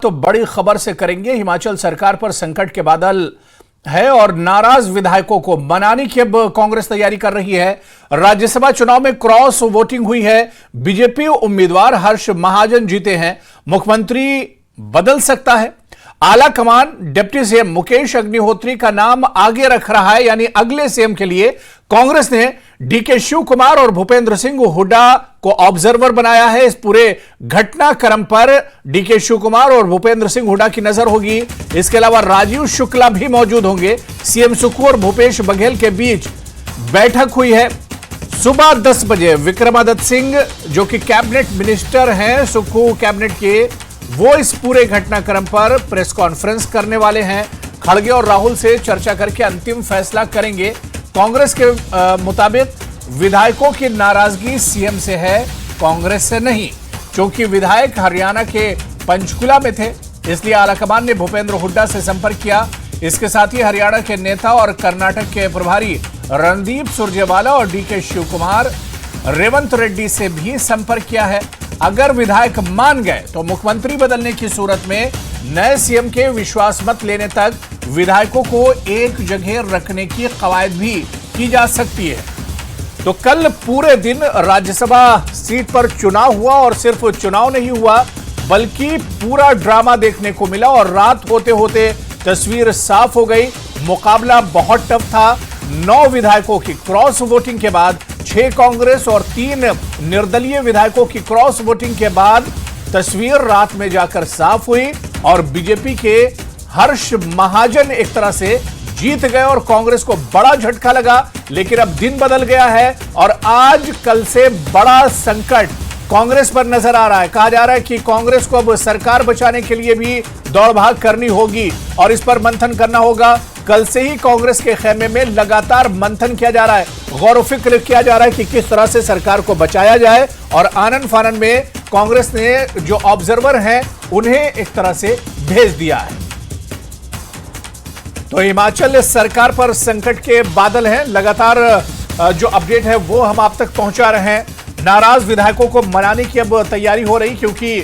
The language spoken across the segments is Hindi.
तो बड़ी खबर से करेंगे। हिमाचल सरकार पर संकट के बादल है और नाराज विधायकों को मनाने की अब कांग्रेस तैयारी कर रही है। राज्यसभा चुनाव में क्रॉस वोटिंग हुई है। बीजेपी उम्मीदवार हर्ष महाजन जीते हैं। मुख्यमंत्री बदल सकता है। आला कमान डिप्टी सीएम मुकेश अग्निहोत्री का नाम आगे रख रहा है, यानी अगले सीएम के लिए कांग्रेस ने डीके शिव कुमार और भूपेंद्र सिंह हुड्डा को ऑब्जर्वर बनाया है। इस पूरे घटनाक्रम पर डीके शिव कुमार और भूपेंद्र सिंह हुड्डा की नजर होगी। इसके अलावा राजीव शुक्ला भी मौजूद होंगे। सीएम सुक्खू और भूपेश बघेल के बीच बैठक हुई है। सुबह 10 बजे विक्रमादित्य सिंह जो कि कैबिनेट मिनिस्टर हैं सुक्खू कैबिनेट के, वो इस पूरे घटनाक्रम पर प्रेस कॉन्फ्रेंस करने वाले हैं। खड़गे और राहुल से चर्चा करके अंतिम फैसला करेंगे। कांग्रेस के मुताबिक विधायकों की नाराजगी सीएम से है, कांग्रेस से नहीं। क्योंकि विधायक हरियाणा के पंचकुला में थे, इसलिए आलाकमान ने भूपेंद्र हुड्डा से संपर्क किया। इसके साथ ही हरियाणा के नेता और कर्नाटक के प्रभारी रणदीप सुरजेवाला और डीके शिव कुमार रेवंत रेड्डी से भी संपर्क किया है। अगर विधायक मान गए तो मुख्यमंत्री बदलने की सूरत में नए सीएम के विश्वास मत लेने तक विधायकों को एक जगह रखने की कवायद भी की जा सकती है। तो कल पूरे दिन राज्यसभा सीट पर चुनाव हुआ और सिर्फ चुनाव नहीं हुआ बल्कि पूरा ड्रामा देखने को मिला और रात होते होते तस्वीर साफ हो गई। मुकाबला बहुत टफ था। 9 विधायकों की क्रॉस वोटिंग के बाद 6 कांग्रेस और 3 निर्दलीय विधायकों की क्रॉस वोटिंग के बाद तस्वीर रात में जाकर साफ हुई और बीजेपी के हर्ष महाजन एक तरह से जीत गए और कांग्रेस को बड़ा झटका लगा। लेकिन अब दिन बदल गया है और आज कल से बड़ा संकट कांग्रेस पर नजर आ रहा है। कहा जा रहा है कि कांग्रेस को अब सरकार बचाने के लिए भी दौड़ भाग करनी होगी और इस पर मंथन करना होगा। कल से ही कांग्रेस के खेमे में लगातार मंथन किया जा रहा है, गौर व फिक्र किया जा रहा है कि किस तरह से सरकार को बचाया जाए। और आनन फानन में कांग्रेस ने जो ऑब्जर्वर हैं उन्हें एक तरह से भेज दिया है। तो हिमाचल सरकार पर संकट के बादल हैं। लगातार जो अपडेट है वो हम आप तक पहुंचा रहे हैं। नाराज विधायकों को मनाने की अब तैयारी हो रही, क्योंकि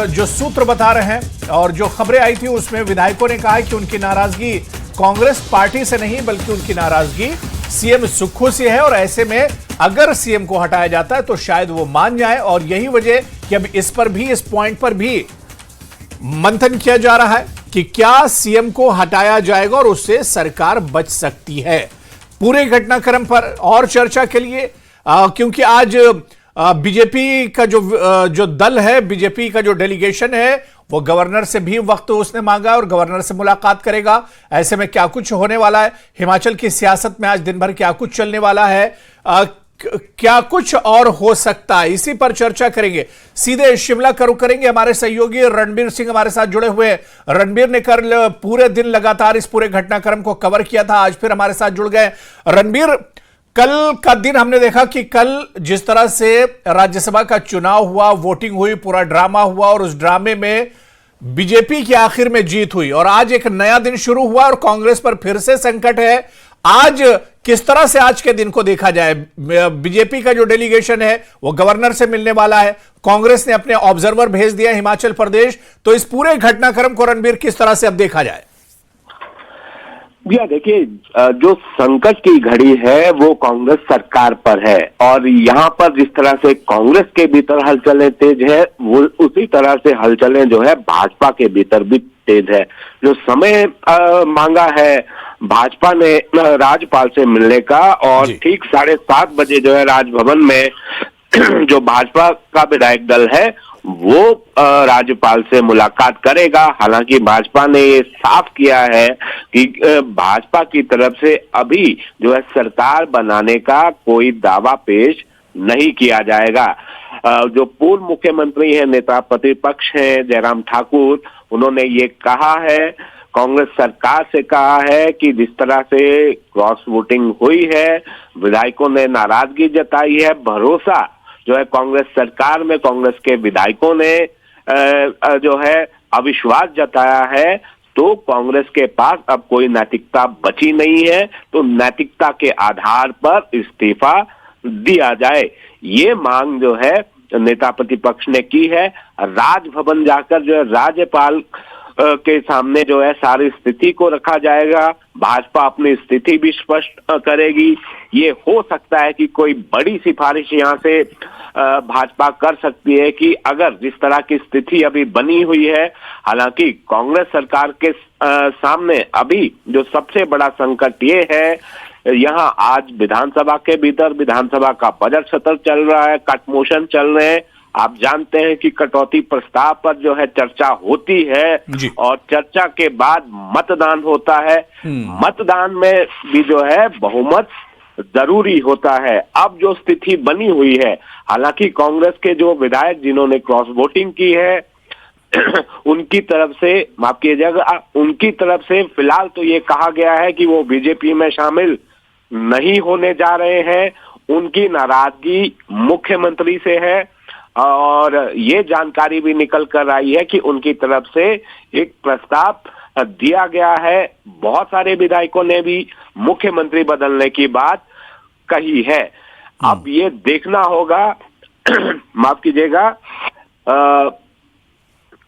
जो सूत्र बता रहे हैं और जो खबरें आई थी उसमें विधायकों ने कहा है कि उनकी नाराजगी कांग्रेस पार्टी से नहीं बल्कि उनकी नाराजगी सीएम सुक्खू से है। और ऐसे में अगर सीएम को हटाया जाता है तो शायद वो मान जाए और यही वजह कि अब इस पर भी, इस पॉइंट पर भी मंथन किया जा रहा है कि क्या सीएम को हटाया जाएगा और उससे सरकार बच सकती है। पूरे घटनाक्रम पर और चर्चा के लिए क्योंकि आज बीजेपी का जो दल है, बीजेपी का जो डेलीगेशन है, वो गवर्नर से भी वक्त उसने मांगा और गवर्नर से मुलाकात करेगा। ऐसे में क्या कुछ होने वाला है हिमाचल की सियासत में, आज दिन भर क्या कुछ चलने वाला है, क्या कुछ और हो सकता है, इसी पर चर्चा करेंगे। सीधे शिमला का रुख करेंगे। हमारे सहयोगी रणबीर सिंह हमारे साथ जुड़े हुए हैं। रणबीर ने कल पूरे दिन लगातार इस पूरे घटनाक्रम को कवर किया था, आज फिर हमारे साथ जुड़ गए। रणबीर, कल का दिन हमने देखा कि कल जिस तरह से राज्यसभा का चुनाव हुआ, वोटिंग हुई, पूरा ड्रामा हुआ और उस ड्रामे में बीजेपी की आखिर में जीत हुई और आज एक नया दिन शुरू हुआ और कांग्रेस पर फिर से संकट है। आज किस तरह से आज के दिन को देखा जाए? बीजेपी का जो डेलीगेशन है वो गवर्नर से मिलने वाला है, कांग्रेस ने अपने ऑब्जर्वर भेज दिया हिमाचल प्रदेश। तो इस पूरे घटनाक्रम को रणबीर किस तरह से अब देखा जाए? भैया देखिए, जो संकट की घड़ी है वो कांग्रेस सरकार पर है और यहाँ पर जिस तरह से कांग्रेस के भीतर हलचलें तेज है वो उसी तरह से हलचलें जो है भाजपा के भीतर भी तेज है। जो समय मांगा है भाजपा ने राज्यपाल से मिलने का और ठीक 7:30 बजे जो है राजभवन में जो भाजपा का विधायक दल है वो राज्यपाल से मुलाकात करेगा। हालांकि भाजपा ने ये साफ किया है कि भाजपा की तरफ से अभी जो है सरकार बनाने का कोई दावा पेश नहीं किया जाएगा। जो पूर्व मुख्यमंत्री हैं, नेता प्रतिपक्ष हैं जयराम ठाकुर, उन्होंने ये कहा है, कांग्रेस सरकार से कहा है कि जिस तरह से क्रॉस वोटिंग हुई है, विधायकों ने नाराजगी जताई है, भरोसा जो है कांग्रेस सरकार में कांग्रेस के विधायकों ने जो है अविश्वास जताया है, तो कांग्रेस के पास अब कोई नैतिकता बची नहीं है। तो नैतिकता के आधार पर इस्तीफा दिया जाए, ये मांग जो है नेता प्रतिपक्ष ने की है। राजभवन जाकर जो है राज्यपाल के सामने जो है सारी स्थिति को रखा जाएगा। भाजपा अपनी स्थिति भी स्पष्ट करेगी। ये हो सकता है कि कोई बड़ी सिफारिश यहाँ से भाजपा कर सकती है कि अगर जिस तरह की स्थिति अभी बनी हुई है, हालांकि कांग्रेस सरकार के सामने अभी जो सबसे बड़ा संकट ये है, यहाँ आज विधानसभा के भीतर विधानसभा का बजट सत्र चल रहा है, कट मोशन चल रहे हैं। आप जानते हैं कि कटौती प्रस्ताव पर जो है चर्चा होती है और चर्चा के बाद मतदान होता है। मतदान में भी जो है बहुमत जरूरी होता है। अब जो स्थिति बनी हुई है, हालांकि कांग्रेस के जो विधायक जिन्होंने क्रॉस वोटिंग की है उनकी तरफ से, माफ कीजिएगा, उनकी तरफ से फिलहाल तो ये कहा गया है कि वो बीजेपी में शामिल नहीं होने जा रहे हैं। उनकी नाराजगी मुख्यमंत्री से है और ये जानकारी भी निकल कर आई है कि उनकी तरफ से एक प्रस्ताव दिया गया है। बहुत सारे विधायकों ने भी मुख्यमंत्री बदलने की बात कही है। अब ये देखना होगा माफ कीजिएगा,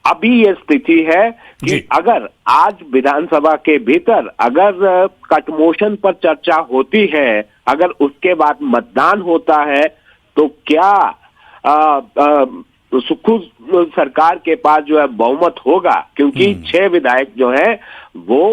अभी ये स्थिति है कि अगर आज विधानसभा के भीतर अगर कट मोशन पर चर्चा होती है, अगर उसके बाद मतदान होता है, तो क्या सुखू सरकार के पास जो है बहुमत होगा? क्योंकि 6 विधायक जो है वो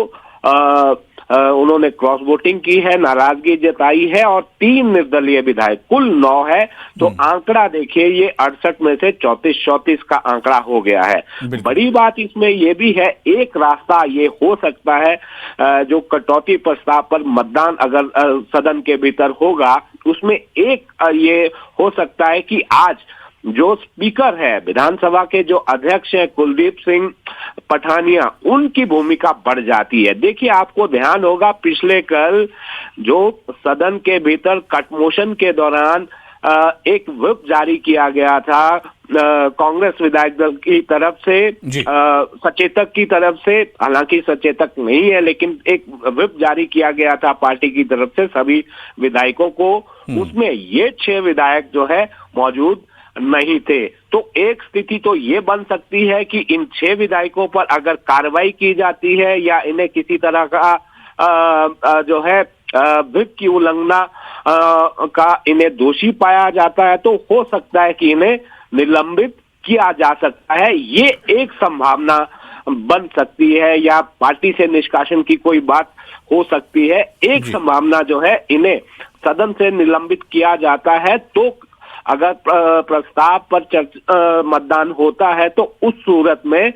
उन्होंने क्रॉस वोटिंग की है, नाराजगी जताई है और 3 निर्दलीय विधायक, कुल 9 है। तो आंकड़ा देखिए, ये 68 में से 34 का आंकड़ा हो गया है। बड़ी बात इसमें ये भी है, एक रास्ता ये हो सकता है, जो कटौती प्रस्ताव पर मतदान अगर सदन के भीतर होगा, उसमें एक ये हो सकता है कि आज जो स्पीकर है विधानसभा के, जो अध्यक्ष हैं कुलदीप सिंह पठानिया, उनकी भूमिका बढ़ जाती है। देखिए, आपको ध्यान होगा पिछले कल जो सदन के भीतर कट मोशन के दौरान एक व्हिप जारी किया गया था कांग्रेस विधायक दल की तरफ से, सचेतक की तरफ से, हालांकि सचेतक नहीं है लेकिन एक व्हिप जारी किया गया था पार्टी की तरफ से सभी विधायकों को। उसमें ये 6 विधायक जो है मौजूद नहीं थे। तो एक स्थिति तो ये बन सकती है कि इन 6 विधायकों पर अगर कार्रवाई की जाती है या इन्हें किसी तरह का जो है व्हिप की उल्लंघना का इन्हें दोषी पाया जाता है, तो हो सकता है कि इन्हें निलंबित किया जा सकता है। ये एक संभावना बन सकती है, या पार्टी से निष्कासन की कोई बात हो सकती है। एक संभावना जो है, इन्हें सदन से निलंबित किया जाता है तो अगर प्रस्ताव पर मतदान होता है तो उस सूरत में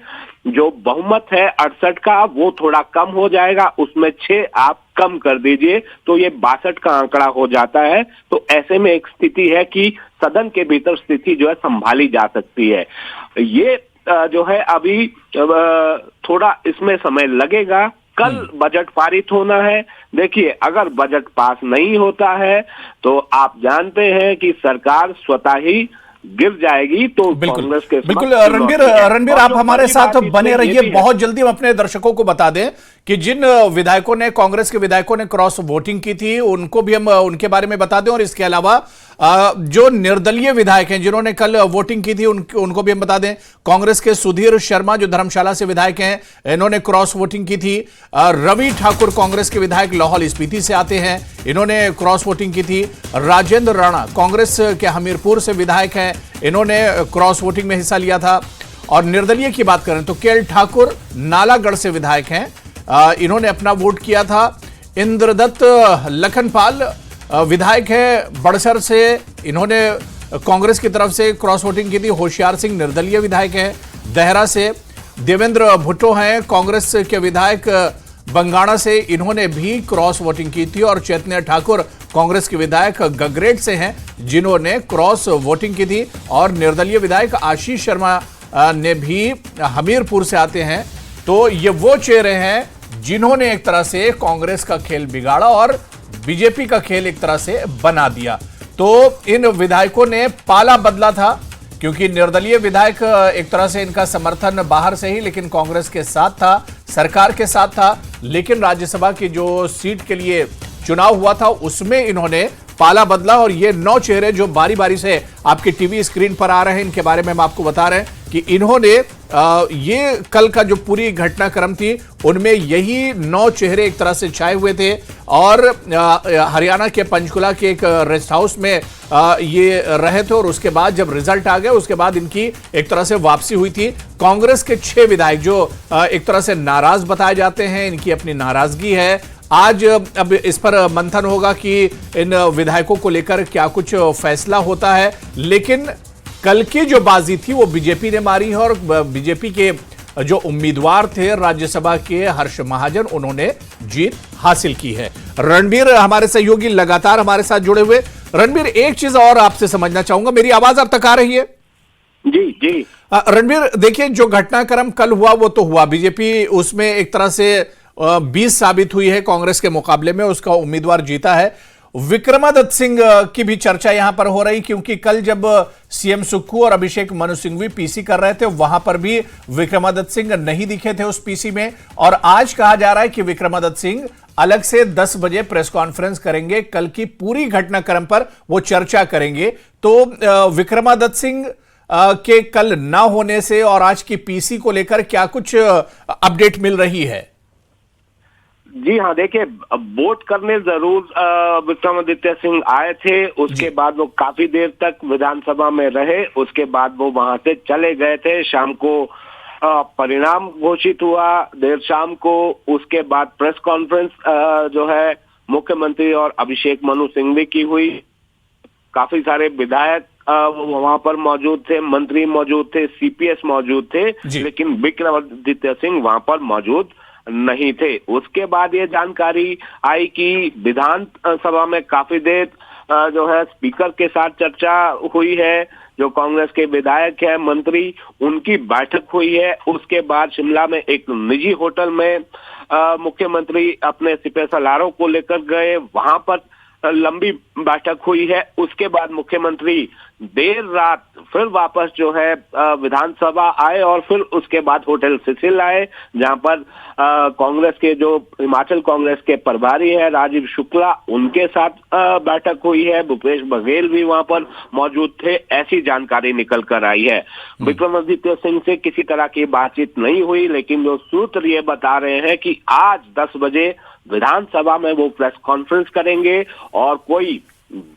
जो बहुमत है 68 का, वो थोड़ा कम हो जाएगा, उसमें 6 आप कम कर दीजिए तो ये 62 का आंकड़ा हो जाता है। तो ऐसे में एक स्थिति है कि सदन के भीतर स्थिति जो है संभाली जा सकती है। ये जो है अभी थोड़ा इसमें समय लगेगा। कल बजट पारित होना है। देखिए, अगर बजट पास नहीं होता है तो आप जानते हैं कि सरकार स्वतः ही गिर जाएगी। तो कांग्रेस के बिल्कुल रणबीर आप हमारे साथ बने रहिए। बहुत जल्दी हम अपने दर्शकों को बता दें कि जिन विधायकों ने, कांग्रेस के विधायकों ने क्रॉस वोटिंग की थी, उनको भी हम उनके बारे में बता दें, और इसके अलावा जो निर्दलीय विधायक हैं जिन्होंने कल वोटिंग की थी उनको भी हम बता दें। कांग्रेस के सुधीर शर्मा जो धर्मशाला से विधायक हैं, इन्होंने क्रॉस वोटिंग की थी। रवि ठाकुर कांग्रेस के विधायक लाहौल स्पीति से आते हैं, इन्होंने क्रॉस वोटिंग की थी। राजेंद्र राणा कांग्रेस के हमीरपुर से विधायक हैं, इन्होंने क्रॉस वोटिंग में हिस्सा लिया था। और निर्दलीय की बात करें तो केएल ठाकुर नालागढ़ से विधायक हैं, इन्होंने अपना वोट किया था। इंद्रदत्त लखनपाल विधायक है बड़सर से, इन्होंने कांग्रेस की तरफ से क्रॉस वोटिंग की थी। होशियार सिंह निर्दलीय विधायक है देहरा से। देवेंद्र भुट्टो हैं कांग्रेस के विधायक बंगाणा से, इन्होंने भी क्रॉस वोटिंग की थी। और चैतन्य ठाकुर कांग्रेस के विधायक गगरेट से हैं, जिन्होंने क्रॉस वोटिंग की थी। और निर्दलीय विधायक आशीष शर्मा ने भी हमीरपुर से आते हैं। तो ये वो चेहरे हैं जिन्होंने एक तरह से कांग्रेस का खेल बिगाड़ा और बीजेपी का खेल एक तरह से बना दिया। तो इन विधायकों ने पाला बदला था, क्योंकि निर्दलीय विधायक एक तरह से इनका समर्थन बाहर से ही, लेकिन कांग्रेस के साथ था, सरकार के साथ था। लेकिन राज्यसभा की जो सीट के लिए चुनाव हुआ था उसमें इन्होंने पाला बदला और ये 9 चेहरे जो बारी बारी से आपके टीवी स्क्रीन पर आ रहे हैं, इनके बारे में हम आपको बता रहे हैं कि इन्होंने ये कल का जो पूरी घटनाक्रम थी उनमें यही 9 चेहरे एक तरह से छाए हुए थे और हरियाणा के पंचकुला के एक रेस्ट हाउस में ये रहे थे और उसके बाद जब रिजल्ट आ गया उसके बाद इनकी एक तरह से वापसी हुई थी। कांग्रेस के 6 विधायक जो एक तरह से नाराज बताए जाते हैं, इनकी अपनी नाराजगी है। आज अब इस पर मंथन होगा कि इन विधायकों को लेकर क्या कुछ फैसला होता है, लेकिन कल की जो बाजी थी वो बीजेपी ने मारी है और बीजेपी के जो उम्मीदवार थे राज्यसभा के हर्ष महाजन, उन्होंने जीत हासिल की है। रणबीर हमारे सहयोगी लगातार हमारे साथ जुड़े हुए। रणबीर, एक चीज और आपसे समझना चाहूंगा, मेरी आवाज अब तक आ रही है? जी जी। रणबीर, देखिए जो घटनाक्रम कल हुआ वो तो हुआ, बीजेपी उसमें एक तरह से 20 साबित हुई है कांग्रेस के मुकाबले में, उसका उम्मीदवार जीता है। विक्रमादित्य सिंह की भी चर्चा यहां पर हो रही, क्योंकि कल जब सीएम सुक्खू और अभिषेक मनु सिंघवी पीसी कर रहे थे वहां पर भी विक्रमादित्य सिंह नहीं दिखे थे उस पीसी में, और आज कहा जा रहा है कि विक्रमादित्य सिंह अलग से 10 बजे प्रेस कॉन्फ्रेंस करेंगे, कल की पूरी घटनाक्रम पर वो चर्चा करेंगे। तो विक्रमादित्य सिंह के कल ना होने से और आज की पीसी को लेकर क्या कुछ अपडेट मिल रही है? जी हाँ, देखिए वोट करने जरूर विक्रमादित्य सिंह आए थे, उसके बाद वो काफी देर तक विधानसभा में रहे, उसके बाद वो वहां से चले गए थे। शाम को परिणाम घोषित हुआ, देर शाम को। उसके बाद प्रेस कॉन्फ्रेंस जो है मुख्यमंत्री और अभिषेक मनु सिंघवी की हुई। काफी सारे विधायक वहां पर मौजूद थे, मंत्री मौजूद थे, सीपीएस मौजूद थे, लेकिन विक्रमादित्य सिंह वहां पर मौजूद नहीं थे। उसके बाद ये जानकारी आई कि विधानसभा में काफी देर जो है स्पीकर के साथ चर्चा हुई है, जो कांग्रेस के विधायक है, मंत्री, उनकी बैठक हुई है। उसके बाद शिमला में एक निजी होटल में मुख्यमंत्री अपने सिपह सलारों को लेकर गए, वहां पर लंबी बैठक हुई है। उसके बाद मुख्यमंत्री देर रात फिर वापस जो है विधानसभा आए और फिर उसके बाद होटल सिसिल आए, जहां पर कांग्रेस के जो हिमाचल कांग्रेस के प्रभारी है राजीव शुक्ला, उनके साथ बैठक हुई है। भूपेश बघेल भी वहां पर मौजूद थे, ऐसी जानकारी निकल कर आई है। विक्रमादित्य सिंह से किसी तरह की बातचीत नहीं हुई, लेकिन जो सूत्र ये बता रहे हैं कि आज 10 बजे विधानसभा में वो प्रेस कॉन्फ्रेंस करेंगे और कोई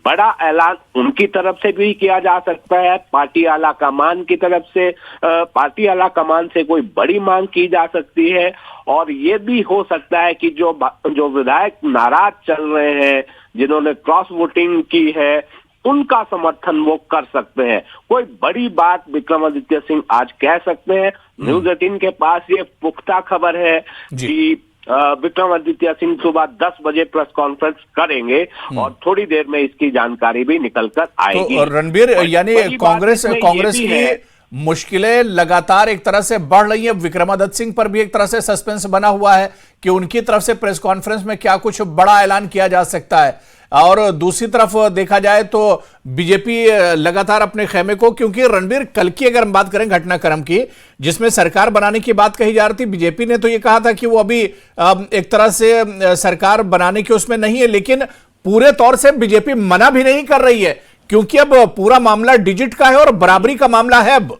बड़ा ऐलान उनकी तरफ से भी किया जा सकता है, पार्टी आला कमान की तरफ से, पार्टी आला कमान से कोई बड़ी मांग की जा सकती है। और ये भी हो सकता है कि जो विधायक नाराज चल रहे हैं, जिन्होंने क्रॉस वोटिंग की है, उनका समर्थन वो कर सकते हैं। कोई बड़ी बात विक्रमादित्य सिंह आज कह सकते हैं। न्यूज़ 18 के पास ये पुख्ता खबर है कि विक्रमादित्य सिंह सुबह 10 बजे प्रेस कॉन्फ्रेंस करेंगे और थोड़ी देर में इसकी जानकारी भी निकल कर आएगी। तो रणबीर, यानी कांग्रेस की मुश्किलें लगातार एक तरह से बढ़ रही है। विक्रमादित्य सिंह पर भी एक तरह से सस्पेंस बना हुआ है कि उनकी तरफ से प्रेस कॉन्फ्रेंस में क्या कुछ बड़ा ऐलान किया जा सकता है, और दूसरी तरफ देखा जाए तो बीजेपी लगातार अपने खेमे को, क्योंकि रणबीर कल की अगर हम बात करें घटनाक्रम की, जिसमें सरकार बनाने की बात कही जा रही थी, बीजेपी ने तो ये कहा था कि वो अभी एक तरह से सरकार बनाने के उसमें नहीं है, लेकिन पूरे तौर से बीजेपी मना भी नहीं कर रही है, क्योंकि अब पूरा मामला डिजिट का है और बराबरी का मामला है अब।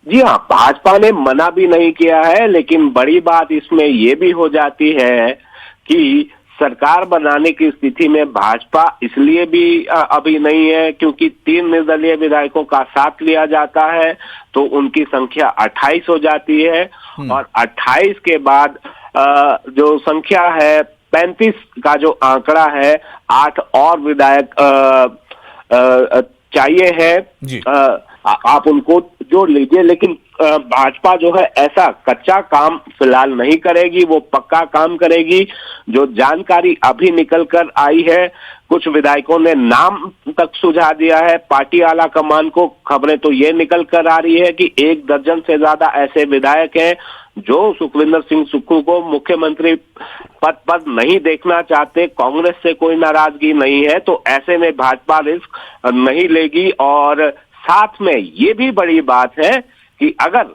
जी हाँ, भाजपा ने मना भी नहीं किया है, लेकिन बड़ी बात इसमें यह भी हो जाती है कि सरकार बनाने की स्थिति में भाजपा इसलिए भी अभी नहीं है क्योंकि 3 निर्दलीय विधायकों का साथ लिया जाता है, तो उनकी संख्या 28 हो जाती है, और 28 के बाद जो संख्या है 35 का जो आंकड़ा है, 8 और विधायक चाहिए है। आप उनको जोड़ लीजिए, लेकिन भाजपा जो है ऐसा कच्चा काम फिलहाल नहीं करेगी, वो पक्का काम करेगी। जो जानकारी अभी निकल कर आई है, कुछ विधायकों ने नाम तक सुझा दिया है पार्टी आला कमान को। खबरें तो ये निकल कर आ रही है कि 1 दर्जन से ज्यादा ऐसे विधायक हैं जो सुखविंदर सिंह सुक्खू को मुख्यमंत्री पद पर नहीं देखना चाहते। कांग्रेस से कोई नाराजगी नहीं है, तो ऐसे में भाजपा रिस्क नहीं लेगी। और साथ में ये भी बड़ी बात है कि अगर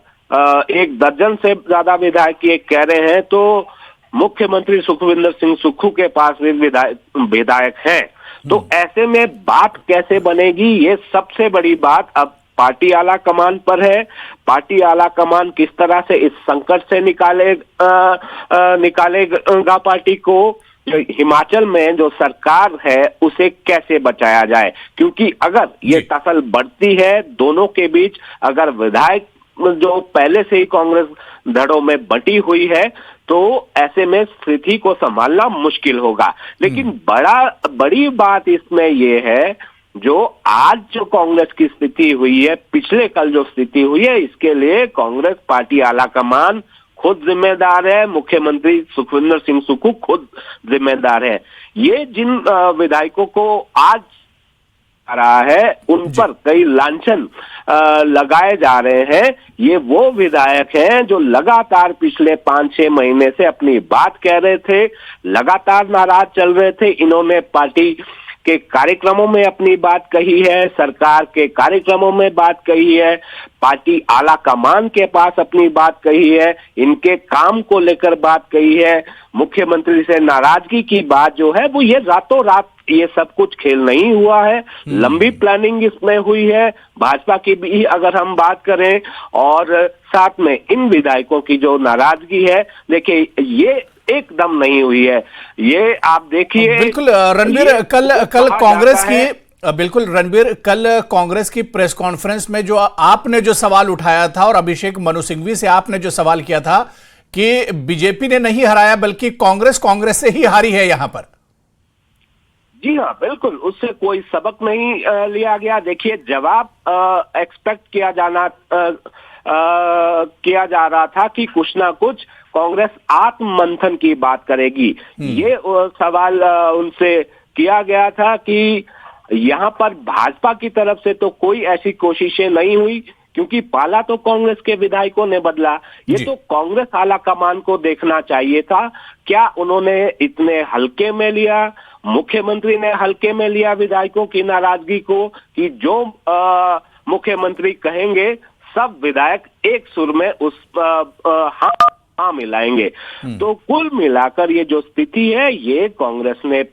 1 दर्जन से ज्यादा विधायक ये कह रहे हैं, तो मुख्यमंत्री सुखविंदर सिंह सुक्खू के पास भी विधायक हैं। तो ऐसे में बात कैसे बनेगी, ये सबसे बड़ी बात अब पार्टी आला कमान पर है। पार्टी आला कमान किस तरह से इस संकट से निकालेगा पार्टी को, जो हिमाचल में जो सरकार है उसे कैसे बचाया जाए, क्योंकि अगर ये टसल बढ़ती है दोनों के बीच, अगर विधायक जो पहले से ही कांग्रेस धड़ों में बटी हुई है, तो ऐसे में स्थिति को संभालना मुश्किल होगा। लेकिन बड़ी बात इसमें ये है, जो आज जो कांग्रेस की स्थिति हुई है, पिछले कल जो स्थिति हुई है, इसके लिए कांग्रेस पार्टी आला कमान खुद जिम्मेदार है, मुख्यमंत्री सुखविंदर सिंह सुक्खू खुद जिम्मेदार है। ये जिन विधायकों को आज आ रहा है उन पर कई लांछन लगाए जा रहे हैं, ये वो विधायक हैं जो लगातार पिछले 5-6 महीने से अपनी बात कह रहे थे, लगातार नाराज चल रहे थे। इन्होंने पार्टी के कार्यक्रमों में अपनी बात कही है, सरकार के कार्यक्रमों में बात कही है, पार्टी आला कमान के पास अपनी बात कही है, इनके काम को लेकर बात कही है। मुख्यमंत्री से नाराजगी की बात जो है वो ये रातों रात ये सब कुछ खेल नहीं हुआ है, लंबी प्लानिंग इसमें हुई है भाजपा की भी अगर हम बात करें। और साथ में इन विधायकों की जो नाराजगी है, देखिए ये एकदम नहीं हुई है, ये आप देखिए। बिल्कुल रणबीर, कल कांग्रेस की बिल्कुल रणबीर, कल कांग्रेस की प्रेस कॉन्फ्रेंस में जो आपने जो सवाल उठाया था और अभिषेक मनु सिंघवी से आपने जो सवाल किया था कि बीजेपी ने नहीं हराया बल्कि कांग्रेस से ही हारी है यहां पर। जी हाँ, बिल्कुल, उससे कोई सबक नहीं लिया गया। देखिए, जवाब एक्सपेक्ट किया जा रहा था कि कुछ ना कुछ कांग्रेस आत्ममंथन की बात करेगी। ये सवाल उनसे किया गया था कि यहाँ पर भाजपा की तरफ से तो कोई ऐसी कोशिशें नहीं हुई, क्योंकि पाला तो कांग्रेस के विधायकों ने बदला। ये तो कांग्रेस आला कमान को देखना चाहिए था, क्या उन्होंने इतने हल्के में लिया, मुख्यमंत्री ने हल्के में लिया विधायकों की नाराजगी को, कि जो मुख्यमंत्री कहेंगे सब विधायक एक सुर में उस हाँ मिलाएंगे। तो कुल मिलाकर ये जो स्थिति है ये कांग्रेस ने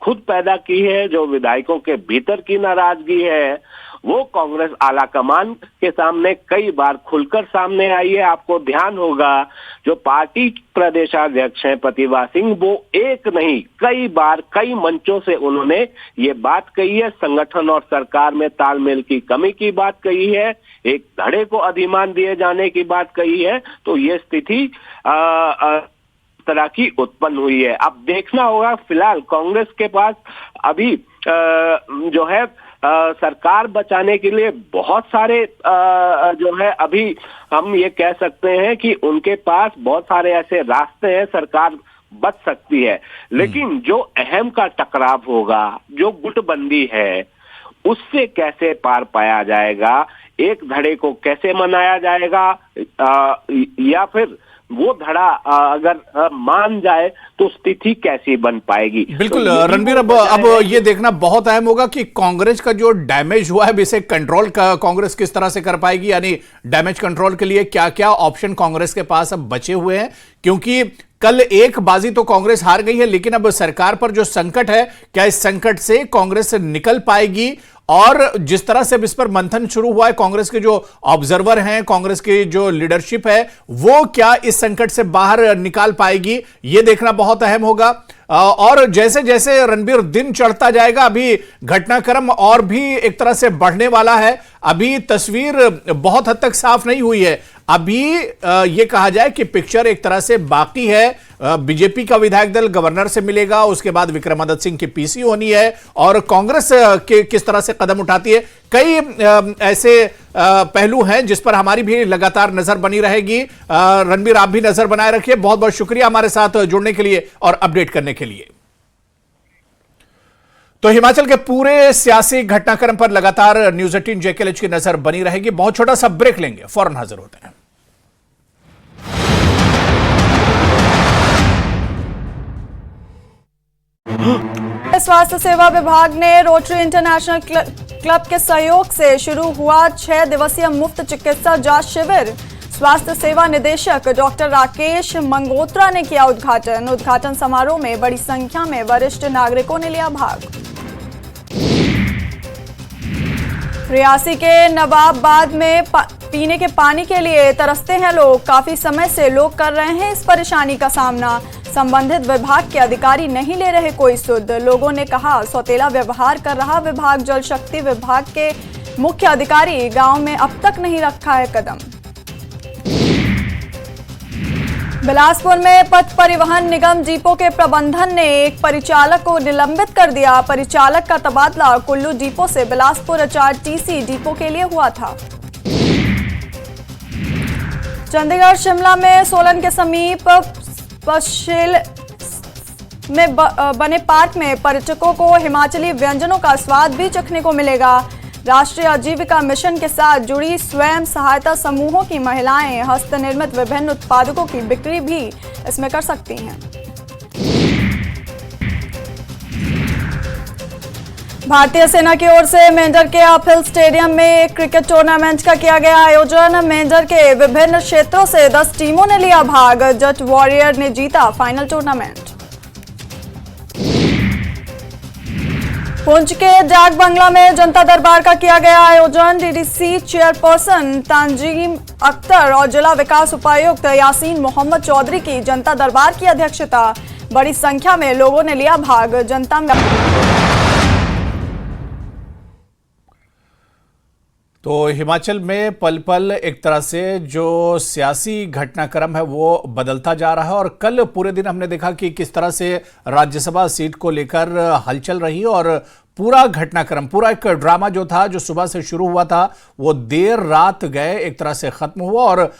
खुद पैदा की है। जो विधायकों के भीतर की नाराजगी है वो कांग्रेस आला कमान के सामने कई बार खुलकर सामने आई है। आपको ध्यान होगा जो पार्टी प्रदेशाध्यक्ष हैं प्रतिभा सिंह, वो एक नहीं कई बार कई मंचों से उन्होंने ये बात कही है, संगठन और सरकार में तालमेल की कमी की बात कही है, एक धड़े को अधिमान दिए जाने की बात कही है। तो ये स्थिति तरह की उत्पन्न हुई है। अब देखना होगा, फिलहाल कांग्रेस के पास अभी जो है सरकार बचाने के लिए बहुत सारे जो है अभी हम ये कह सकते हैं कि उनके पास बहुत सारे ऐसे रास्ते हैं, सरकार बच सकती है। लेकिन जो अहम का टकराव होगा, जो गुटबंदी है, उससे कैसे पार पाया जाएगा, एक धड़े को कैसे मनाया जाएगा, या फिर वो धड़ा अगर मान जाए तो स्थिति कैसी बन पाएगी। बिल्कुल तो रणबीर, अब ये देखना बहुत अहम होगा कि कांग्रेस का जो डैमेज हुआ है इसे कंट्रोल कांग्रेस किस तरह से कर पाएगी, यानी डैमेज कंट्रोल के लिए क्या क्या ऑप्शन कांग्रेस के पास अब बचे हुए हैं। क्योंकि कल एक बाजी तो कांग्रेस हार गई है, लेकिन अब सरकार पर जो संकट है, क्या इस संकट से कांग्रेस निकल पाएगी? और जिस तरह से अब इस पर मंथन शुरू हुआ है, कांग्रेस के जो ऑब्जर्वर हैं, कांग्रेस की जो लीडरशिप है, वो क्या इस संकट से बाहर निकाल पाएगी, ये देखना बहुत अहम होगा। और जैसे जैसे रणबीर दिन चढ़ता जाएगा, अभी घटनाक्रम और भी एक तरह से बढ़ने वाला है। अभी तस्वीर बहुत हद तक साफ नहीं हुई है। अभी ये कहा जाए कि पिक्चर एक तरह से बाकी है। बीजेपी का विधायक दल गवर्नर से मिलेगा, उसके बाद विक्रमादित्य सिंह की पीसी होनी है, और कांग्रेस के किस तरह से कदम उठाती है। कई ऐसे पहलू हैं जिस पर हमारी भी लगातार नजर बनी रहेगी। रणबीर, आप भी नजर बनाए रखिए। बहुत बहुत शुक्रिया हमारे साथ जुड़ने के लिए और अपडेट करने के लिए। तो हिमाचल के पूरे सियासी घटनाक्रम पर लगातार न्यूज 18 JKLH की नजर बनी रहेगी। बहुत छोटा सा ब्रेक लेंगे, फौरन हाजिर होते हैं। स्वास्थ्य सेवा विभाग ने रोटरी इंटरनेशनल क्लब के सहयोग से शुरू हुआ 6 दिवसीय मुफ्त चिकित्सा जांच शिविर। स्वास्थ्य सेवा निदेशक डॉक्टर राकेश मंगोत्रा ने किया उद्घाटन। उद्घाटन समारोह में बड़ी संख्या में वरिष्ठ नागरिकों ने लिया भाग। रियासी के नवाबाबाद में पीने के पानी के लिए तरसते हैं लोग। काफी समय से लोग कर रहे हैं इस परेशानी का सामना। संबंधित विभाग के अधिकारी नहीं ले रहे कोई सुध। लोगों ने कहा सौतेला व्यवहार कर रहा विभाग। जल शक्ति विभाग के मुख्य अधिकारी गांव में अब तक नहीं रखा है कदम। बिलासपुर में पथ परिवहन निगम डिपो के प्रबंधन ने एक परिचालक को निलंबित कर दिया। परिचालक का तबादला कुल्लू डिपो से बिलासपुर HRTC डिपो के लिए हुआ था। चंडीगढ़ शिमला में सोलन के समीप पशेल में बने पार्क में पर्यटकों को हिमाचली व्यंजनों का स्वाद भी चखने को मिलेगा। राष्ट्रीय आजीविका मिशन के साथ जुड़ी स्वयं सहायता समूहों की महिलाएं हस्तनिर्मित विभिन्न उत्पादकों की बिक्री भी इसमें कर सकती हैं। भारतीय सेना की ओर से मेंढर के अपहिल स्टेडियम में एक क्रिकेट टूर्नामेंट का किया गया आयोजन। मेंढर के विभिन्न क्षेत्रों से 10 टीमों ने लिया भाग। जट वॉरियर ने जीता फाइनल टूर्नामेंट। पुंछ के डाक बंगला में जनता दरबार का किया गया आयोजन। DDC चेयरपर्सन तंजीम अख्तर और जिला विकास उपायुक्त यासीन मोहम्मद चौधरी की जनता दरबार की अध्यक्षता। बड़ी संख्या में लोगों ने लिया भाग। जनता में तो हिमाचल में पल पल एक तरह से जो सियासी घटनाक्रम है वो बदलता जा रहा है और कल पूरे दिन हमने देखा कि किस तरह से राज्यसभा सीट को लेकर हलचल रही और पूरा घटनाक्रम, पूरा एक ड्रामा जो था, जो सुबह से शुरू हुआ था, वो देर रात गए एक तरह से खत्म हुआ और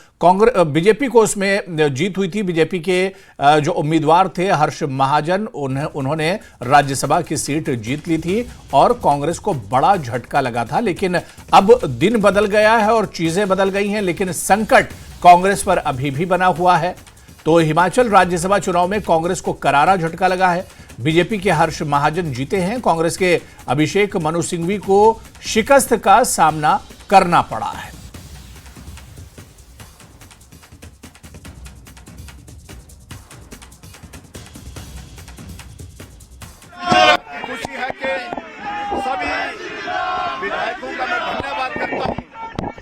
बीजेपी को उसमें जीत हुई थी। बीजेपी के जो उम्मीदवार थे हर्ष महाजन, उन्होंने राज्यसभा की सीट जीत ली थी और कांग्रेस को बड़ा झटका लगा था। लेकिन अब दिन बदल गया है और चीजें बदल गई हैं, लेकिन संकट कांग्रेस पर अभी भी बना हुआ है। तो हिमाचल राज्यसभा चुनाव में कांग्रेस को करारा झटका लगा है। बीजेपी के हर्ष महाजन जीते हैं। कांग्रेस के अभिषेक मनु सिंघवी को शिकस्त का सामना करना पड़ा है। खुशी है कि सभी विधायकों का मैं धन्यवाद करता हूं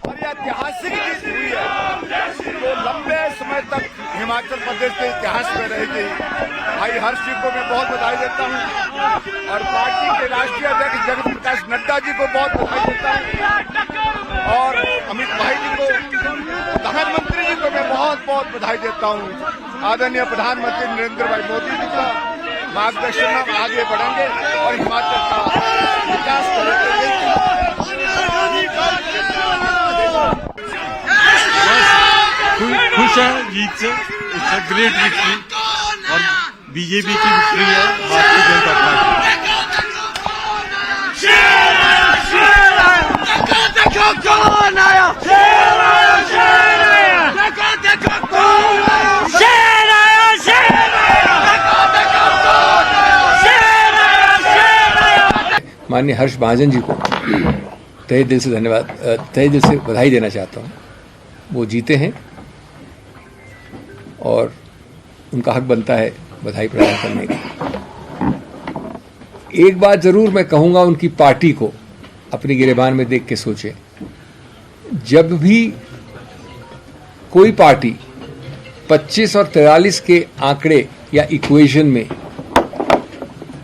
और यह ऐतिहासिक जीत हुई है जो लंबे समय तक हिमाचल प्रदेश के इतिहास में रहेगी। भाई हर्ष जी को मैं बहुत बधाई देता हूं और पार्टी के राष्ट्रीय अध्यक्ष जगत प्रकाश नड्डा जी को बहुत बधाई देता हूं और अमित भाई जी को, प्रधानमंत्री जी को मैं बहुत बहुत बधाई देता हूं। आदरणीय प्रधानमंत्री नरेंद्र भाई मोदी जी का मार्गदर्शन में आगे बढ़ेंगे और हिमाचल का विकास करेंगे। खुश है जीत से। इट्स अ ग्रेट विक्ट्री और बीजेपी की विक्ट्री है भारतीय जनता पार्टी। देखो कौन आया, शेर आया, शेर आया, देखो कौन आया, शेर आया, शेर आया, देखो कौन आया, शेर आया, शेर आया। माननीय हर्ष महाजन जी को तहे दिल से धन्यवाद, तहे दिल से बधाई देना चाहता हूँ। वो जीते हैं और उनका हक बनता है बधाई प्रदान करने का। एक बात जरूर मैं कहूँगा, उनकी पार्टी को अपनी गिरेबान में देख के सोचें। जब भी कोई पार्टी 25 और 43 के आंकड़े या इक्वेशन में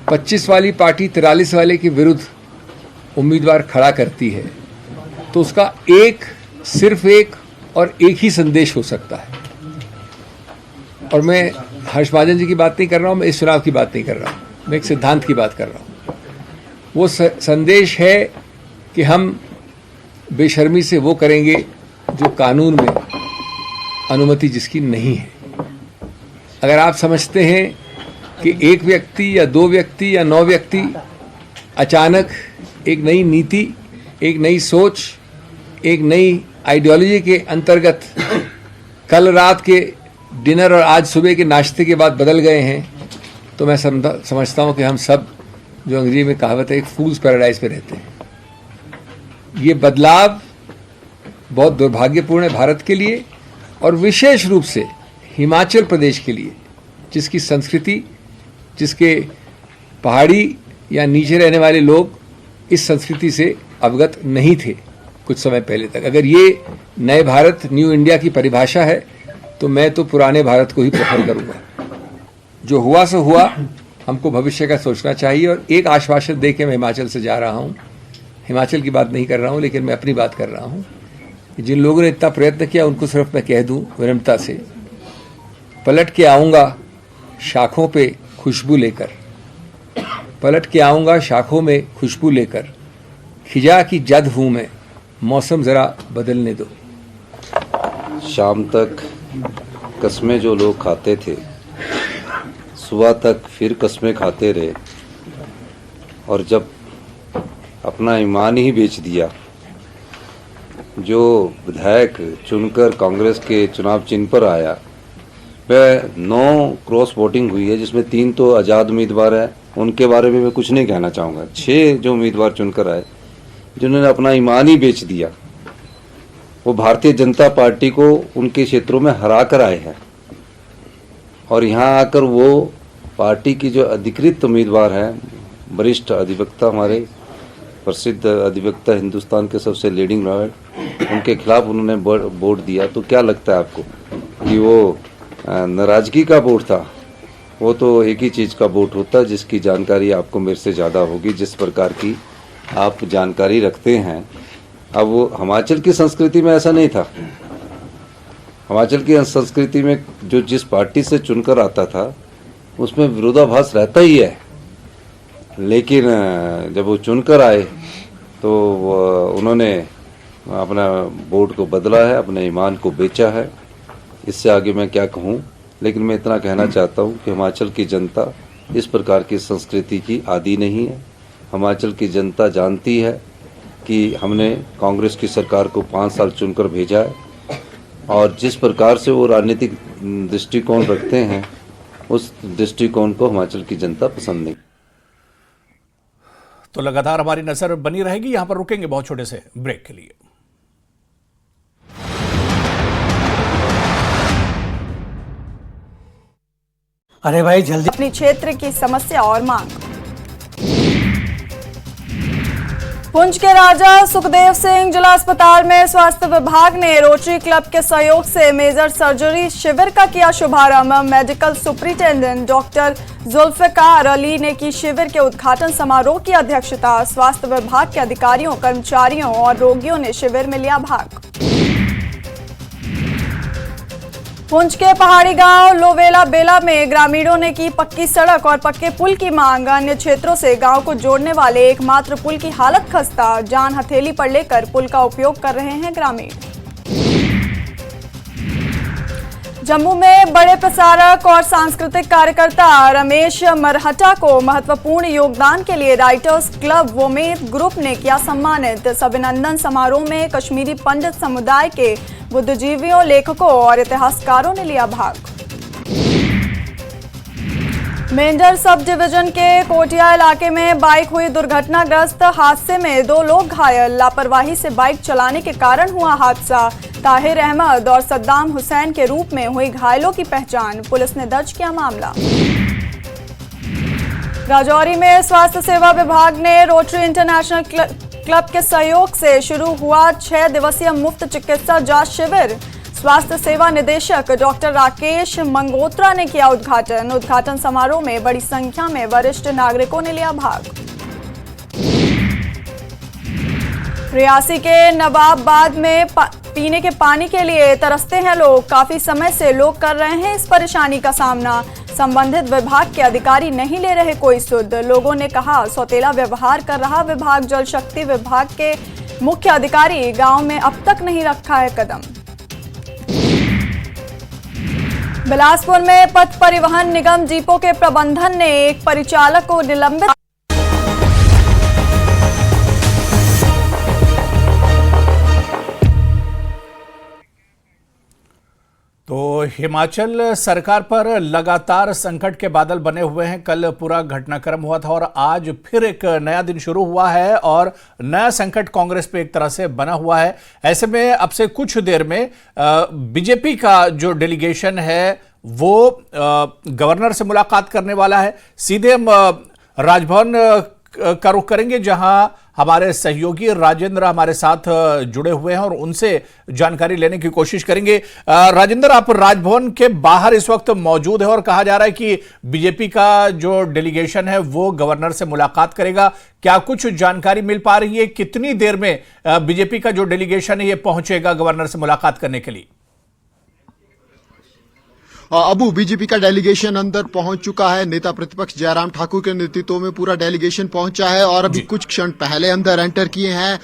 25 वाली पार्टी 43 वाले के विरुद्ध उम्मीदवार खड़ा करती है तो उसका सिर्फ एक और एक ही संदेश हो सकता है। और मैं हर्ष महाजन जी की बात नहीं कर रहा हूँ, मैं इस चुनाव की बात नहीं कर रहा हूँ, मैं एक सिद्धांत की बात कर रहा हूँ। वो संदेश है कि हम बेशर्मी से वो करेंगे जो कानून में अनुमति जिसकी नहीं है। अगर आप समझते हैं कि एक व्यक्ति या 2 व्यक्ति या 9 व्यक्ति अचानक एक नई नीति, एक नई सोच, एक नई आइडियोलॉजी के अंतर्गत कल रात के डिनर और आज सुबह के नाश्ते के बाद बदल गए हैं, तो मैं समझता हूं कि हम सब, जो अंग्रेजी में कहावत है, एक फूल्स पैराडाइज पे रहते हैं। ये बदलाव बहुत दुर्भाग्यपूर्ण है भारत के लिए और विशेष रूप से हिमाचल प्रदेश के लिए, जिसकी संस्कृति, जिसके पहाड़ी या नीचे रहने वाले लोग इस संस्कृति से अवगत नहीं थे कुछ समय पहले तक। अगर ये नए भारत, न्यू इंडिया की परिभाषा है तो मैं तो पुराने भारत को ही प्रेफर करूंगा। जो हुआ सो हुआ, हमको भविष्य का सोचना चाहिए। और एक आश्वासन दे के मैं हिमाचल से जा रहा हूँ, हिमाचल की बात नहीं कर रहा हूँ लेकिन मैं अपनी बात कर रहा हूँ। जिन लोगों ने इतना प्रयत्न किया उनको सिर्फ मैं कह दूँ विनम्रता से, पलट के आऊँगा शाखों पे खुशबू लेकर, पलट के आऊँगा शाखों में खुशबू लेकर, खिजा की जद हूँ मैं, मौसम ज़रा बदलने दो। शाम तक कस्में जो लोग खाते थे, सुबह तक फिर कस्में खाते रहे, और जब अपना ईमान ही बेच दिया, जो विधायक चुनकर कांग्रेस के चुनाव चिन्ह पर आया, वह 9 क्रॉस वोटिंग हुई है, जिसमें 3 तो आज़ाद उम्मीदवार हैं। उनके बारे में मैं कुछ नहीं कहना चाहूँगा। 6 जो उम्मीदवार चुनकर आए, जिन्होंने अपना ईमान ही बेच दिया, वो भारतीय जनता पार्टी को उनके क्षेत्रों में हरा कर आए हैं। और यहाँ आकर वो पार्टी की जो अधिकृत उम्मीदवार हैं, वरिष्ठ अधिवक्ता, हमारे प्रसिद्ध अधिवक्ता, हिंदुस्तान के सबसे लीडिंग लॉयर, उनके खिलाफ उन्होंने वोट दिया। तो क्या लगता है आपको कि वो नाराजगी का वोट था? वो तो एक ही चीज़ का वोट होता है, जिसकी जानकारी आपको मेरे से ज़्यादा होगी, जिस प्रकार की आप जानकारी रखते हैं। अब वो हिमाचल की संस्कृति में ऐसा नहीं था। हिमाचल की संस्कृति में जो जिस पार्टी से चुनकर आता था उसमें विरोधाभास रहता ही है, लेकिन जब वो चुनकर आए तो उन्होंने अपना वोट को बदला है, अपने ईमान को बेचा है। इससे आगे मैं क्या कहूँ, लेकिन मैं इतना कहना चाहता हूँ कि हिमाचल की जनता इस प्रकार की संस्कृति की आदी नहीं है। हिमाचल की जनता जानती है कि हमने कांग्रेस की सरकार को 5 साल चुनकर भेजा है, और जिस प्रकार से वो राजनीतिक दृष्टिकोण रखते हैं, उस दृष्टिकोण को हिमाचल की जनता पसंद नहीं। तो लगातार हमारी नजर बनी रहेगी। यहां पर रुकेंगे बहुत छोटे से ब्रेक के लिए। अरे भाई जल्दी। अपनी क्षेत्र की समस्या और मांग। पुंछ के राजा सुखदेव सिंह जिला अस्पताल में स्वास्थ्य विभाग ने रोटरी क्लब के सहयोग से मेजर सर्जरी शिविर का किया शुभारंभ। Medical superintendent doctor Zulfikar Ali ने की शिविर के उद्घाटन समारोह की अध्यक्षता। स्वास्थ्य विभाग के अधिकारियों, कर्मचारियों और रोगियों ने शिविर में लिया भाग। पुंछ के पहाड़ी गांव लोवेला बेला में ग्रामीणों ने की पक्की सड़क और पक्के पुल की मांग। अन्य क्षेत्रों से गांव को जोड़ने वाले एकमात्र पुल की हालत खस्ता। जान हथेली पर लेकर पुल का उपयोग कर रहे हैं ग्रामीण। जम्मू में बड़े प्रसारक और सांस्कृतिक कार्यकर्ता रमेश मरहटा को महत्वपूर्ण योगदान के लिए राइटर्स क्लब वोमेद ग्रुप ने किया सम्मानित। अभिनंदन समारोह में कश्मीरी पंडित समुदाय के बुद्धिजीवियों, लेखकों और इतिहासकारों ने लिया भाग। मेंढर सब डिवीजन के कोटिया इलाके में बाइक हुई दुर्घटनाग्रस्त। हादसे में 2 लोग घायल। लापरवाही से बाइक चलाने के कारण हुआ हादसा। ताहिर अहमद और सद्दाम हुसैन के रूप में हुई घायलों की पहचान। पुलिस ने दर्ज किया मामला। राजौरी में स्वास्थ्य सेवा विभाग ने रोटरी इंटरनेशनल क्लब के सहयोग से शुरू हुआ 6 दिवसीय मुफ्त चिकित्सा जांच शिविर। स्वास्थ्य सेवा निदेशक डॉक्टर राकेश मंगोत्रा ने किया उद्घाटन। उद्घाटन समारोह में बड़ी संख्या में वरिष्ठ नागरिकों ने लिया भाग। रियासी के नवाबाबाद में पीने के पानी के लिए तरसते हैं लोग। काफी समय से लोग कर रहे हैं इस परेशानी का सामना। संबंधित विभाग के अधिकारी नहीं ले रहे कोई सुध। लोगों ने कहा सौतेला व्यवहार कर रहा विभाग। जल शक्ति विभाग के मुख्य अधिकारी गांव में अब तक नहीं रखा है कदम। बिलासपुर में पथ परिवहन निगम जीपों के प्रबंधन ने एक परिचालक को निलंबित। तो हिमाचल सरकार पर लगातार संकट के बादल बने हुए हैं। कल पूरा घटनाक्रम हुआ था और आज फिर एक नया दिन शुरू हुआ है और नया संकट कांग्रेस पे एक तरह से बना हुआ है। ऐसे में अब से कुछ देर में बीजेपी का जो डेलीगेशन है वो गवर्नर से मुलाकात करने वाला है। सीधे हम राजभवन का रुख करेंगे जहां हमारे सहयोगी राजेंद्र हमारे साथ जुड़े हुए हैं और उनसे जानकारी लेने की कोशिश करेंगे। राजेंद्र, आप राजभवन के बाहर इस वक्त मौजूद है और कहा जा रहा है कि बीजेपी का जो डेलीगेशन है वो गवर्नर से मुलाकात करेगा। क्या कुछ जानकारी मिल पा रही है? कितनी देर में बीजेपी का जो डेलीगेशन है ये पहुंचेगा गवर्नर से मुलाकात करने के लिए? अबू, बीजेपी का डेलीगेशन अंदर पहुंच चुका है। नेता प्रतिपक्ष जयराम ठाकुर के नेतृत्व में पूरा डेलीगेशन पहुंचा है और अभी कुछ क्षण पहले अंदर एंटर किए हैं।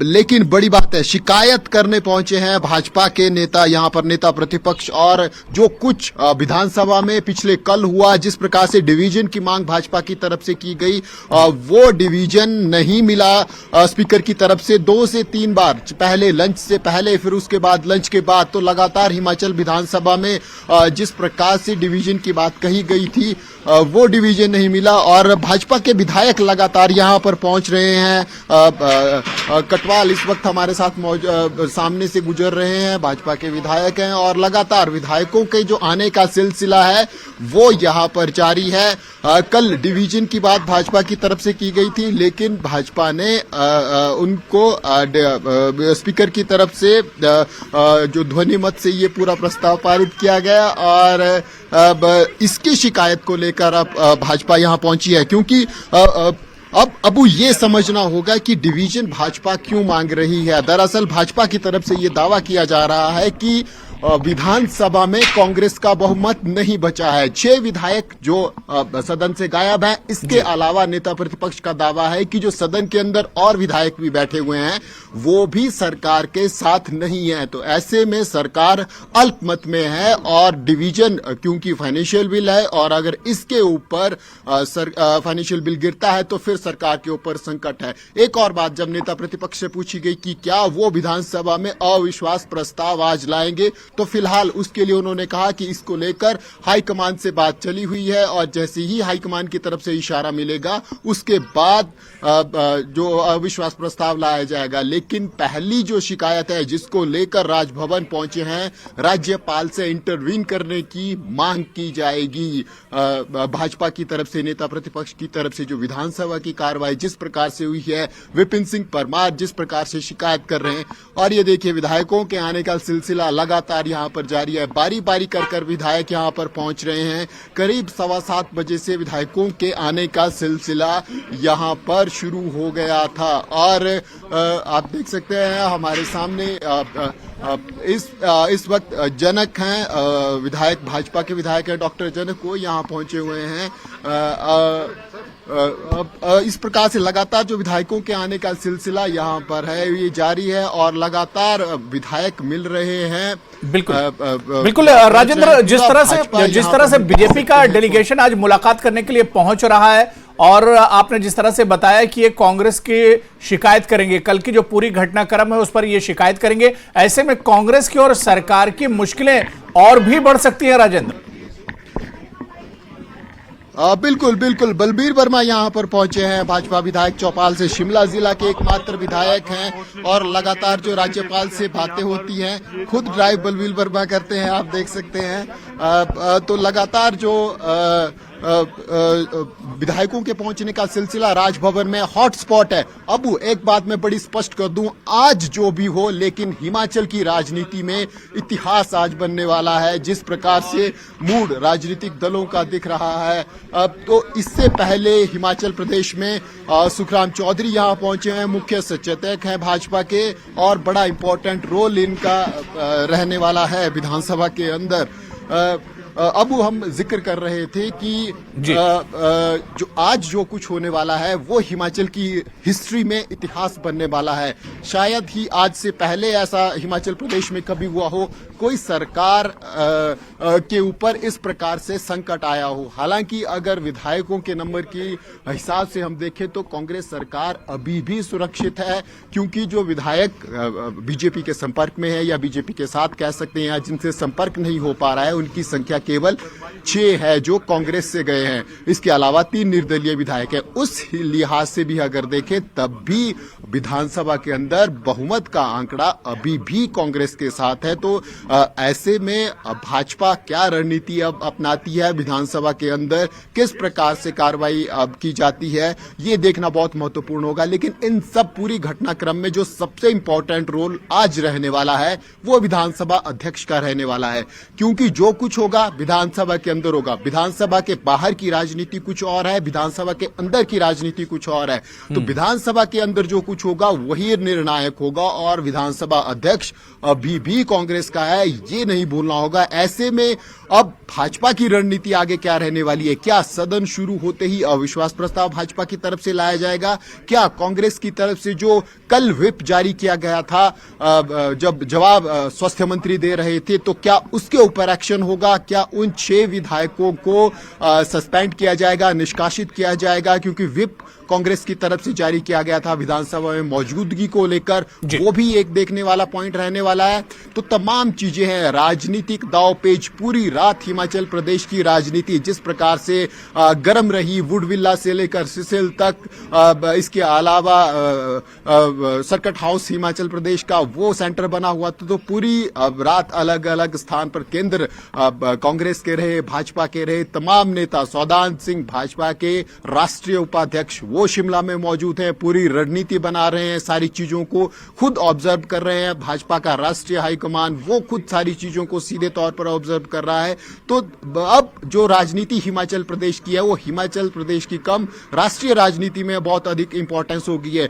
लेकिन बड़ी बात है, शिकायत करने पहुंचे हैं भाजपा के नेता, यहां पर नेता प्रतिपक्ष। और जो कुछ विधानसभा में पिछले कल हुआ, जिस प्रकार से डिवीजन की मांग भाजपा की तरफ से की गई, वो डिवीजन नहीं मिला स्पीकर की तरफ से 2 से 3 बार, पहले लंच से पहले, फिर उसके बाद लंच के बाद। तो लगातार हिमाचल विधानसभा में जिस प्रकार से डिवीजन की बात कही गई थी वो डिवीजन नहीं मिला और भाजपा के विधायक लगातार यहां पर पहुंच रहे हैं। कटवाल इस वक्त हमारे साथ सामने से गुजर रहे हैं, भाजपा के विधायक हैं और लगातार विधायकों के जो आने का सिलसिला है वो यहां पर जारी है। कल डिवीजन की बात भाजपा की तरफ से की गई थी, लेकिन भाजपा ने उनको स्पीकर की तरफ से जो ध्वनि मत से ये पूरा प्रस्ताव पारित किया गया और अब इसकी शिकायत को लेकर अब भाजपा यहां पहुंची है। क्योंकि अब ये समझना होगा कि डिवीजन भाजपा क्यों मांग रही है। दरअसल भाजपा की तरफ से ये दावा किया जा रहा है कि विधानसभा में कांग्रेस का बहुमत नहीं बचा है। 6 विधायक जो सदन से गायब हैं, इसके अलावा नेता प्रतिपक्ष का दावा है कि जो सदन के अंदर और विधायक भी बैठे हुए हैं वो भी सरकार के साथ नहीं है। तो ऐसे में सरकार अल्पमत में है और डिवीजन, क्योंकि फाइनेंशियल बिल है और अगर इसके ऊपर फाइनेंशियल बिल गिरता है तो फिर सरकार के ऊपर संकट है। एक और बात, जब नेता प्रतिपक्ष से पूछी गई कि क्या वो विधानसभा में अविश्वास प्रस्ताव आज लाएंगे, तो फिलहाल उसके लिए उन्होंने कहा कि इसको लेकर हाईकमान से बात चली हुई है और जैसे ही हाईकमान की तरफ से इशारा मिलेगा उसके बाद जो अविश्वास प्रस्ताव लाया जाएगा। लेकिन पहली जो शिकायत है जिसको लेकर राजभवन पहुंचे हैं, राज्यपाल से इंटरवीन करने की मांग की जाएगी। भाजपा की तरफ से, नेता प्रतिपक्ष की तरफ से जो विधानसभा की कार्रवाई जिस प्रकार से हुई है, विपिन सिंह परमार जिस प्रकार से शिकायत कर रहे हैं और ये देखिए विधायकों के आने का सिलसिला लगातार यहां पर जारी है। बारी बारी कर विधायक यहां पर पहुंच रहे हैं। करीब 7:15 बजे से विधायकों के आने का सिलसिला यहां पर शुरू हो गया था और आप देख सकते हैं हमारे सामने इस वक्त जनक हैं, विधायक, भाजपा के विधायक हैं डॉक्टर जनक को यहां पहुंचे हुए हैं। इस प्रकार से लगातार जो विधायकों के आने का सिलसिला यहाँ पर है ये जारी है और लगातार विधायक मिल रहे हैं। बिल्कुल राजेंद्र, जिस तरह से बीजेपी का डेलीगेशन आज मुलाकात करने के लिए पहुंच रहा है और आपने जिस तरह से बताया कि ये कांग्रेस की शिकायत करेंगे, कल की जो पूरी घटनाक्रम है उस पर ये शिकायत करेंगे, ऐसे में कांग्रेस की और सरकार की मुश्किलें और भी बढ़ सकती है राजेंद्र। बिल्कुल बिल्कुल, बलबीर वर्मा यहाँ पर पहुंचे हैं, भाजपा विधायक चौपाल से, शिमला जिला के एकमात्र विधायक हैं और लगातार जो राज्यपाल से बातें होती हैं खुद ड्राइव बलबीर वर्मा करते हैं, आप देख सकते हैं। तो लगातार जो विधायकों के पहुंचने का सिलसिला राजभवन में हॉटस्पॉट है। अब एक बात मैं बड़ी स्पष्ट कर दूं, आज जो भी हो लेकिन हिमाचल की राजनीति में इतिहास आज बनने वाला है। जिस प्रकार से मूड राजनीतिक दलों का दिख रहा है, अब तो इससे पहले हिमाचल प्रदेश में सुखराम चौधरी यहां पहुंचे हैं, मुख्य सचेतक हैं भाजपा के और बड़ा इंपॉर्टेंट रोल इनका रहने वाला है विधानसभा के अंदर। अब हम जिक्र कर रहे थे कि जो आज जो कुछ होने वाला है वो हिमाचल की हिस्ट्री में इतिहास बनने वाला है। शायद ही आज से पहले ऐसा हिमाचल प्रदेश में कभी हुआ हो कोई सरकार के ऊपर इस प्रकार से संकट आया हो। हालांकि अगर विधायकों के नंबर की हिसाब से हम देखें तो कांग्रेस सरकार अभी भी सुरक्षित है, क्योंकि जो विधायक बीजेपी के संपर्क में है या बीजेपी के साथ कह सकते हैं या जिनसे संपर्क नहीं हो पा रहा है, उनकी संख्या केवल 6 है जो कांग्रेस से गए हैं। इसके अलावा 3 निर्दलीय विधायक है। उस लिहाज से भी अगर देखें तब भी विधानसभा के अंदर बहुमत का आंकड़ा अभी भी कांग्रेस के साथ है। तो ऐसे में भाजपा क्या रणनीति अब अपनाती है, विधानसभा के अंदर किस प्रकार से कार्रवाई अब की जाती है, ये देखना बहुत महत्वपूर्ण होगा। लेकिन इन सब पूरी घटनाक्रम में जो सबसे इंपॉर्टेंट रोल आज रहने वाला है वो विधानसभा अध्यक्ष का रहने वाला है, क्योंकि जो कुछ होगा विधानसभा के अंदर होगा। विधानसभा के बाहर की राजनीति कुछ और है, विधानसभा के अंदर की राजनीति कुछ और है। तो विधानसभा के अंदर जो कुछ होगा वही निर्णायक होगा और विधानसभा अध्यक्ष अभी भी कांग्रेस का है, ये नहीं भूलना होगा। ऐसे में अब भाजपा की रणनीति आगे क्या रहने वाली है? क्या सदन शुरू होते ही अविश्वास प्रस्ताव भाजपा की तरफ से लाया जाएगा? क्या कांग्रेस की तरफ से जो कल व्हिप जारी किया गया था जब जवाब स्वास्थ्य मंत्री दे रहे थे, तो क्या उसके ऊपर एक्शन होगा? क्या उन 6 विधायकों को सस्पेंड किया जाएगा, निष्कासित किया जाएगा? क्योंकि व्हिप कांग्रेस की तरफ से जारी किया गया था विधानसभा में मौजूदगी को लेकर, वो भी एक देखने वाला पॉइंट रहने वाला है। तो तमाम चीजें हैं, राजनीतिक दांवपेच पूरी रात हिमाचल प्रदेश की राजनीति जिस प्रकार से गर्म रही, वुडविल्ला से लेकर सिसिल तक, इसके अलावा सर्किट हाउस हिमाचल प्रदेश का वो सेंटर बना हुआ था। तो पूरी रात अलग अलग स्थान पर केंद्र कांग्रेस के रहे, भाजपा के रहे, तमाम नेता, सौदान सिंह भाजपा के राष्ट्रीय उपाध्यक्ष वो शिमला में मौजूद हैं, पूरी रणनीति बना रहे हैं, सारी चीजों को खुद ऑब्जर्व कर रहे हैं। भाजपा का राष्ट्रीय हाईकमान वो खुद सारी चीजों को सीधे तौर पर ऑब्जर्व कर रहा है। तो अब जो राजनीति हिमाचल प्रदेश की है वो हिमाचल प्रदेश की कम राष्ट्रीय राजनीति में बहुत अधिक इंपॉर्टेंस हो गई है।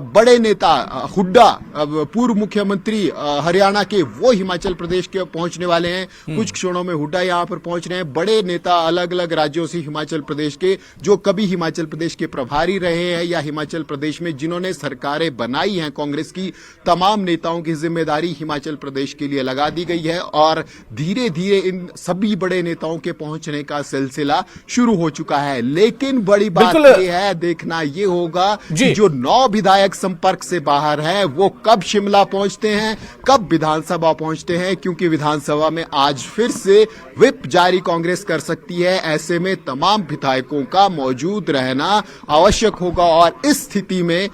बड़े नेता हुड्डा, पूर्व मुख्यमंत्री हरियाणा के, वो हिमाचल प्रदेश के पहुंचने वाले हैं। कुछ क्षणों में हुड्डा यहां पर पहुंच रहे हैं। बड़े नेता अलग अलग राज्यों से हिमाचल प्रदेश के, जो कभी हिमाचल प्रदेश के प्रभारी रहे हैं या हिमाचल प्रदेश में जिन्होंने सरकारें बनाई हैं कांग्रेस की, तमाम नेताओं की जिम्मेदारी हिमाचल प्रदेश के लिए लगा दी गई है और धीरे धीरे इन सभी बड़े नेताओं के पहुंचने का सिलसिला शुरू हो चुका है। लेकिन बड़ी बात यह है, देखना यह होगा कि जो 9 विधायक संपर्क से बाहर हैं वो कब शिमला पहुंचते हैं, कब विधानसभा पहुंचते हैं, क्योंकि विधानसभा में आज फिर से व्हिप जारी कांग्रेस कर सकती है। ऐसे में तमाम विधायकों का मौजूद रहना आवश्यक होगा और इस स्थिति में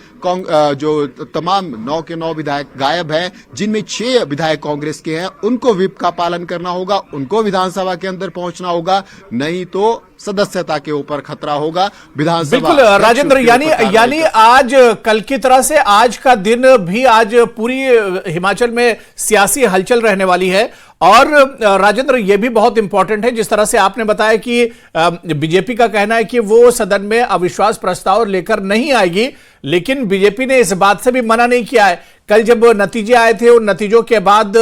जो तमाम 9 के 9 विधायक गायब हैं, जिनमें 6 विधायक कांग्रेस के हैं, उनको व्हिप का पालन करना होगा, उनको विधानसभा के अंदर पहुंचना होगा, नहीं तो सदस्यता के ऊपर खतरा होगा। विधानसभा बिल्कुल राजेंद्र, यानी आज कल की तरह से आज का दिन भी आज पूरी हिमाचल में सियासी हलचल रहने वाली है। और राजेंद्र, यह भी बहुत इंपॉर्टेंट है जिस तरह से आपने बताया कि बीजेपी का कहना है कि वो सदन में अविश्वास प्रस्ताव लेकर नहीं आएगी, लेकिन बीजेपी ने इस बात से भी मना नहीं किया है। कल जब नतीजे आए थे, उन नतीजों के बाद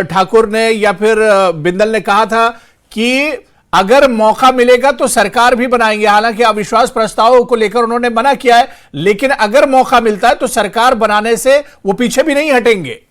ठाकुर ने या फिर बिंदल ने कहा था कि अगर मौका मिलेगा तो सरकार भी बनाएंगे। हालांकि अविश्वास प्रस्ताव को लेकर उन्होंने मना किया है, लेकिन अगर मौका मिलता है तो सरकार बनाने से वो पीछे भी नहीं हटेंगे।